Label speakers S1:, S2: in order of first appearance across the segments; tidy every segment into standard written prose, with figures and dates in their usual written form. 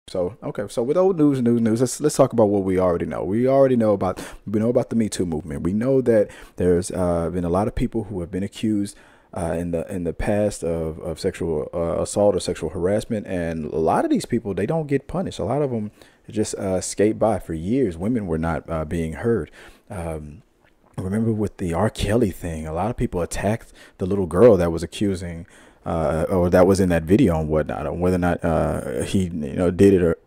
S1: So okay, so with old news, let's talk about what we already know. We know about the Me Too movement. We know that there's been a lot of people who have been accused in the past of sexual assault or sexual harassment, and a lot of these people, they don't get punished. A lot of them just skate by for years. Women were not being heard. Remember with the R. Kelly thing, a lot of people attacked the little girl that was accusing or that was in that video and whatnot, on whether or not he did it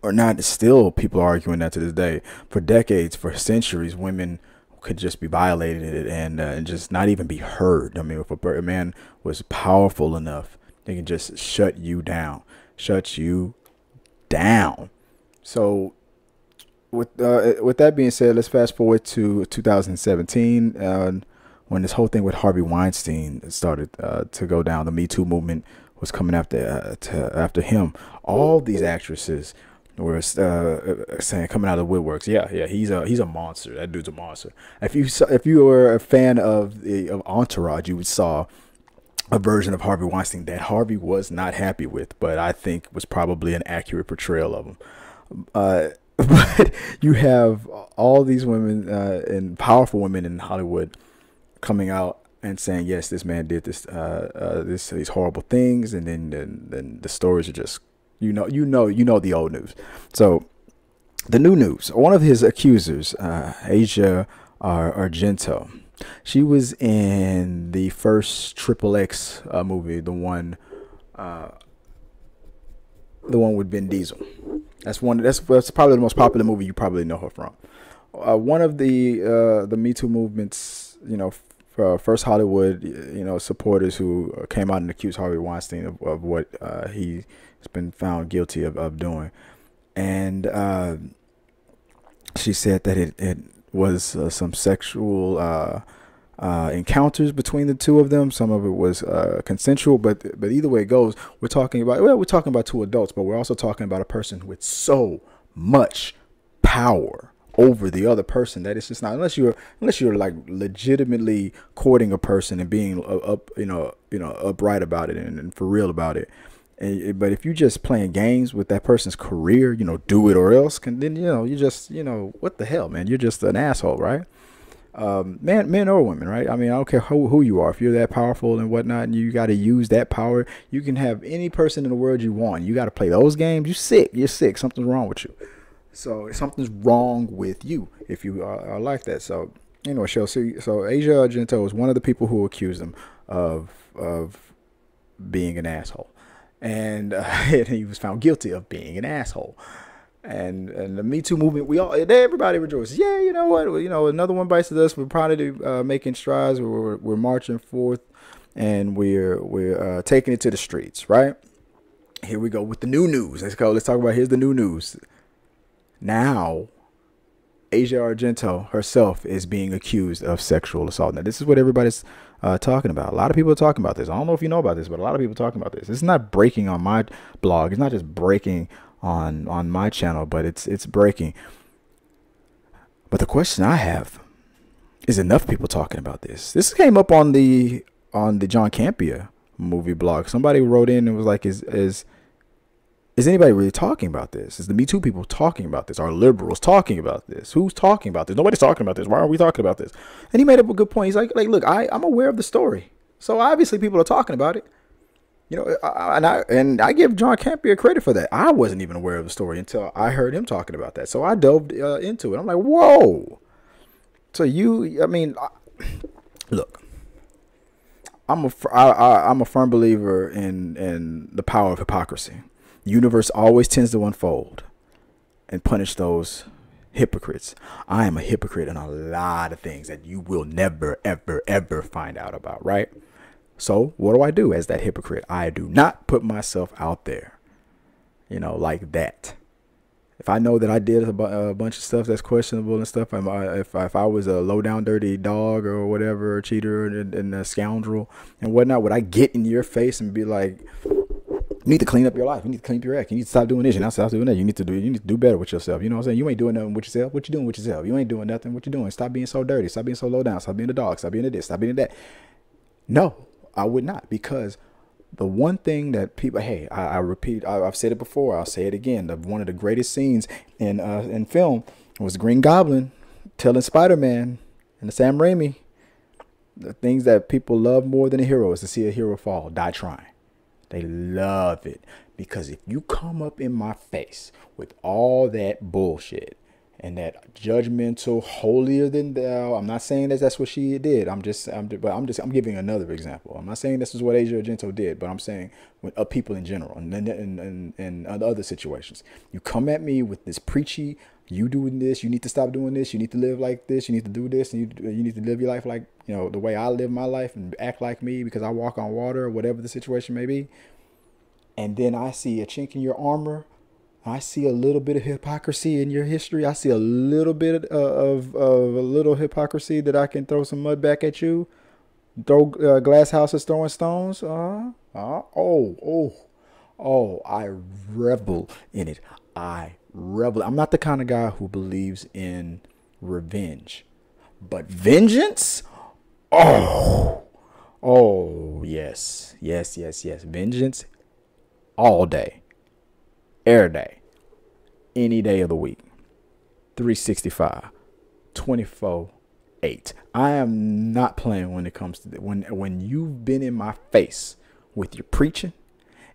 S1: or not. Still, people are arguing that to this day. For decades, for centuries, women could just be violated and just not even be heard. I mean, if a man was powerful enough, they can just shut you down. So with that being said, let's fast forward to 2017, when this whole thing with Harvey Weinstein started to go down. The Me Too movement was coming after him. All these actresses were saying, coming out of the woodworks, yeah, he's a monster. That dude's a monster. If you were a fan of Entourage, you would saw a version of Harvey Weinstein that Harvey was not happy with, but I think was probably an accurate portrayal of him. But you have all these women and powerful women in Hollywood coming out and saying, yes, this man did these horrible things, and then the stories are just the old news. So the new news: one of his accusers, Asia Argento, she was in the first Triple X movie, the one with Vin Diesel. That's probably the most popular movie you probably know her from. One of the Me Too movement's first Hollywood supporters who came out and accused Harvey Weinstein of what he's been found guilty of doing, and she said that it was some sexual encounters between the two of them. Some of it was consensual, but either way it goes, we're talking about two adults, but we're also talking about a person with so much power over the other person that it's just not, unless you're like legitimately courting a person and being upright about it and for real about it. But if you're just playing games with that person's career, do it or else, then you just what the hell, man, you're just an asshole, right? Men or women, right? I mean, I don't care who you are. If you're that powerful and whatnot, and you got to use that power, you can have any person in the world you want. You got to play those games. You're sick. Something's wrong with you. So something's wrong with you if you are like that. So so Asia Argento was one of the people who accused him of being an asshole, and he was found guilty of being an asshole. And the Me Too movement, everybody rejoices. Yeah, you know what? Another one bites the dust. We're probably making strides. We're marching forth, and we're taking it to the streets. Right, here we go with the new news. Let's go. Let's talk about, here's the new news. Now, Asia Argento herself is being accused of sexual assault. Now, this is what everybody's talking about. A lot of people are talking about this. I don't know if you know about this, but a lot of people are talking about this. It's not breaking on my blog. It's not just breaking on my channel, but it's breaking. But the question I have is, enough people talking about this. This came up on the John Campea movie blog. Somebody wrote in and was like, is anybody really talking about this? Is the Me Too people talking about this? Are liberals talking about this? Who's talking about this? Nobody's talking about this. Why aren't we talking about this? And he made up a good point. He's like, look, I'm aware of the story, so obviously people are talking about it. And I give John Campea credit for that. I wasn't even aware of the story until I heard him talking about that. So I dove into it. I'm like, whoa. So look, I'm a firm believer in the power of hypocrisy. The universe always tends to unfold and punish those hypocrites. I am a hypocrite in a lot of things that you will never, ever, ever find out about, right? So what do I do as that hypocrite? I do not put myself out there, like that. If I know that I did a bunch of stuff that's questionable and stuff, if I was a low down dirty dog or whatever, a cheater and a scoundrel and whatnot, would I get in your face and be like, you need to clean up your life. You need to clean up your act. You need to stop doing this. You need to stop doing that. You need to do better with yourself. You know what I'm saying? You ain't doing nothing with yourself. What you doing with yourself? You ain't doing nothing. What you doing? Stop being so dirty. Stop being so low down. Stop being a dog. Stop being a this. Stop being a that. No, I would not, because The one thing that people, hey, I repeat, I've said it before, I'll say it again. One of the greatest scenes in film was Green Goblin telling Spider-Man and the Sam Raimi, the things that people love more than a hero is to see a hero fall, die trying. They love it because if you come up in my face with all that bullshit and that judgmental, holier than thou, I'm not saying that that's what she did. I'm giving another example. I'm not saying this is what Asia Argento did, but I'm saying with people in general and in other situations. You come at me with this preachy, you doing this, you need to stop doing this, you need to live like this, you need to do this, and you need to live your life like, the way I live my life and act like me because I walk on water or whatever the situation may be. And then I see a chink in your armor. I see a little bit of hypocrisy in your history. I see a little bit of a little hypocrisy that I can throw some mud back at you. Throw glass houses throwing stones. I revel in it. I revel. I'm not the kind of guy who believes in revenge, but vengeance. Oh, yes. Vengeance all day, every day, any day of the week, 365, 24/8. I am not playing when it comes to when you've been in my face with your preaching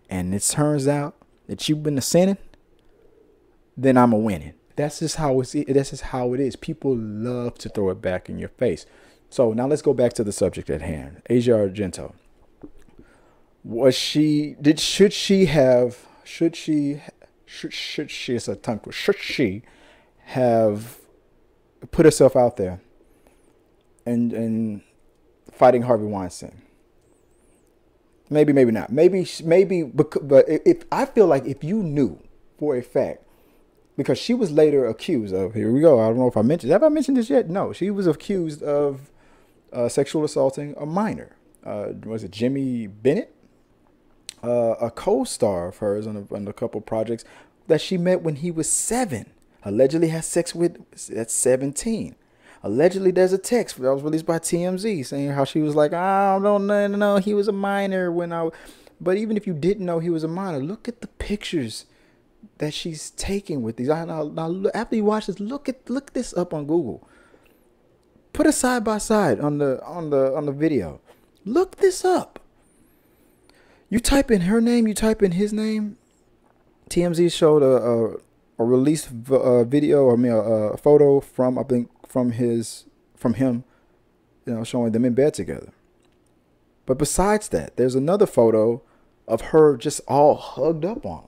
S1: and it turns out that you've been sinning, then I'm a winning. That's just how it is. People love to throw it back in your face. So now let's go back to the subject at hand. Asia Argento. Should she have put herself out there and fighting Harvey Weinstein? Maybe not. Maybe, but if I feel like if you knew for a fact, because she was later accused of, here we go. I don't know if have I mentioned this yet? No, she was accused of sexual assaulting a minor. Was it Jimmy Bennett? A co-star of hers on a couple projects that she met when he was 7. Allegedly had sex with at 17. Allegedly, there's a text that was released by TMZ saying how she was like, I don't know, he was a minor But even if you didn't know he was a minor, look at the pictures that she's taking with these. Now, after you watch this, look this up on Google. Put it side by side on the video. Look this up. You type in her name, you type in his name. TMZ showed a released video, a photo from him, showing them in bed together. But besides that, there's another photo of her just all hugged up on him.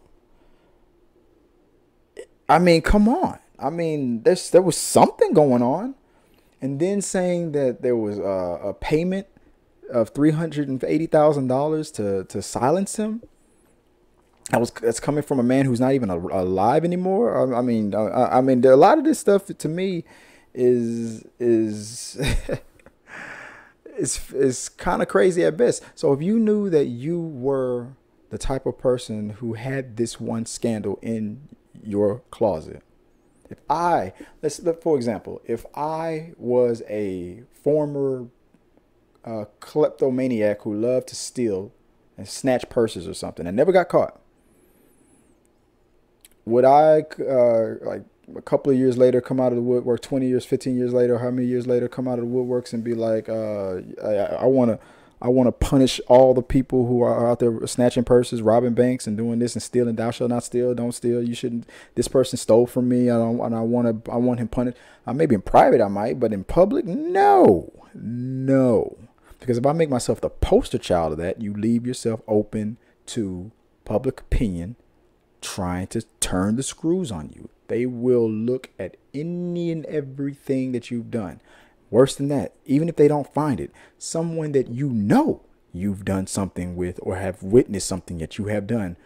S1: I mean, come on. I mean, there was something going on. And then saying that there was a payment of $380,000 to silence him. That's coming from a man who's not even alive anymore. I mean, a lot of this stuff to me is kind of crazy at best. So if you knew that you were the type of person who had this one scandal in your closet, let's look, for example, if I was a former kleptomaniac who loved to steal and snatch purses or something and never got caught, would I like a couple of years later come out of the woodwork, 20 years, 15 years later, how many years later, come out of the woodworks and be like, I want to punish all the people who are out there snatching purses, robbing banks, and doing this and stealing. Thou shalt not steal. Don't steal. You shouldn't. This person stole from me. I want him punished. Maybe in private I might, but in public, no. Because if I make myself the poster child of that, you leave yourself open to public opinion trying to turn the screws on you. They will look at any and everything that you've done. Worse than that, even if they don't find it, someone that you've done something with or have witnessed something that you have done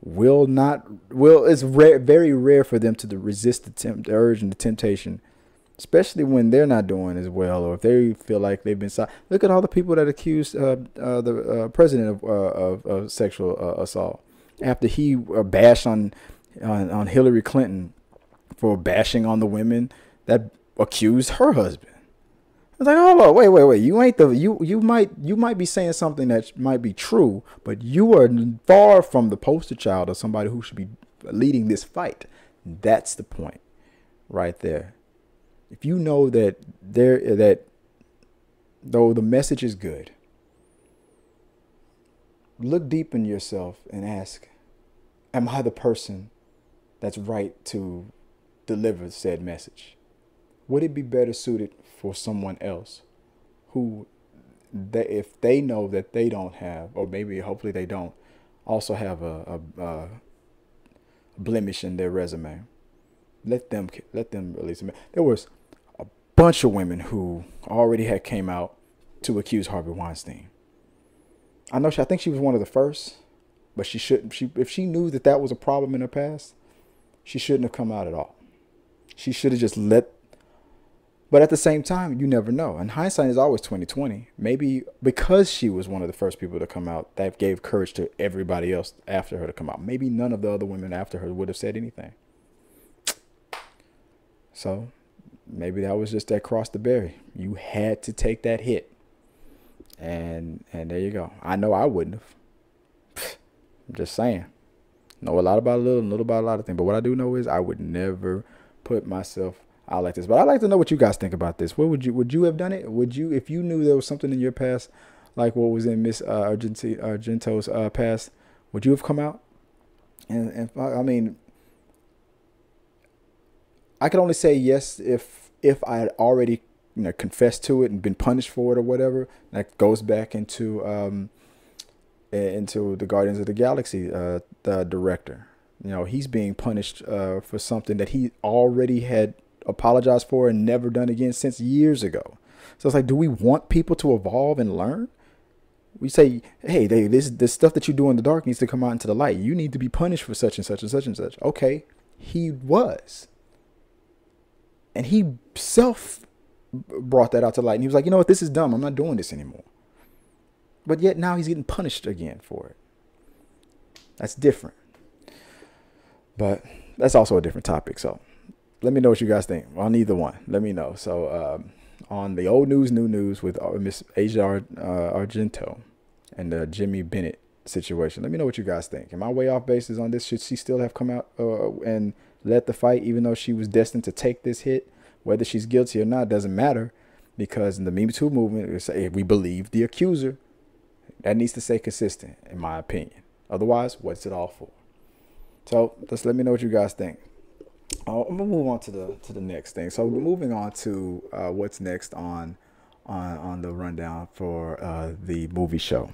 S1: it's very rare for them to resist the urge and the temptation, especially when they're not doing as well, or if they feel like they've been Look at all the people that accused the president of sexual assault after he bashed on Hillary Clinton for bashing on the women that accused her husband. It's like, hold on, wait. You ain't the you might be saying something that might be true, but you are far from the poster child of somebody who should be leading this fight. That's the point, right there. If you know that though the message is good, look deep in yourself and ask, am I the person that's right to deliver said message? Would it be better suited for someone else who, if they know that they don't have, or maybe hopefully they don't, also have a blemish in their resume? Let them release it. There was a bunch of women who already had came out to accuse Harvey Weinstein. I think she was one of the first, but she shouldn't. If she knew that was a problem in her past, she shouldn't have come out at all. She should have just let. But at the same time, you never know. And hindsight is always 20/20. Maybe because she was one of the first people to come out, that gave courage to everybody else after her to come out. Maybe none of the other women after her would have said anything. So maybe that was just that cross to bear. You had to take that hit. And there you go. I know I wouldn't have. I'm just saying. Know a lot about a little about a lot of things. But what I do know is I would never put myself out like this. But I'd like to know what you guys think about this. What would you have done it? Would you, if you knew there was something in your past, like what was in Miss Argento's past, would you have come out? And I mean, I could only say yes if I had already confessed to it and been punished for it or whatever. That goes back into the Guardians of the Galaxy the director. He's being punished for something that he already had apologized for and never done again since years ago. So it's like, do we want people to evolve and learn? We say, hey, this stuff that you do in the dark needs to come out into the light. You need to be punished for such and such and such and such. Okay, he was. And he brought that out to light. And he was like, you know what, this is dumb. I'm not doing this anymore. But yet now he's getting punished again for it. That's different. But that's also a different topic. So let me know what you guys think on either one. Let me know. So on the old news, new news with Miss Asia Argento and the Jimmy Bennett situation. Let me know what you guys think. Am I way off basis on this? Should she still have come out and led the fight, even though she was destined to take this hit? Whether she's guilty or not doesn't matter, because in the Me Too movement, we believe the accuser. That needs to stay consistent, in my opinion. Otherwise, what's it all for? So just let me know what you guys think. I'm gonna move on to the next thing. So moving on to what's next on the rundown for the movie show.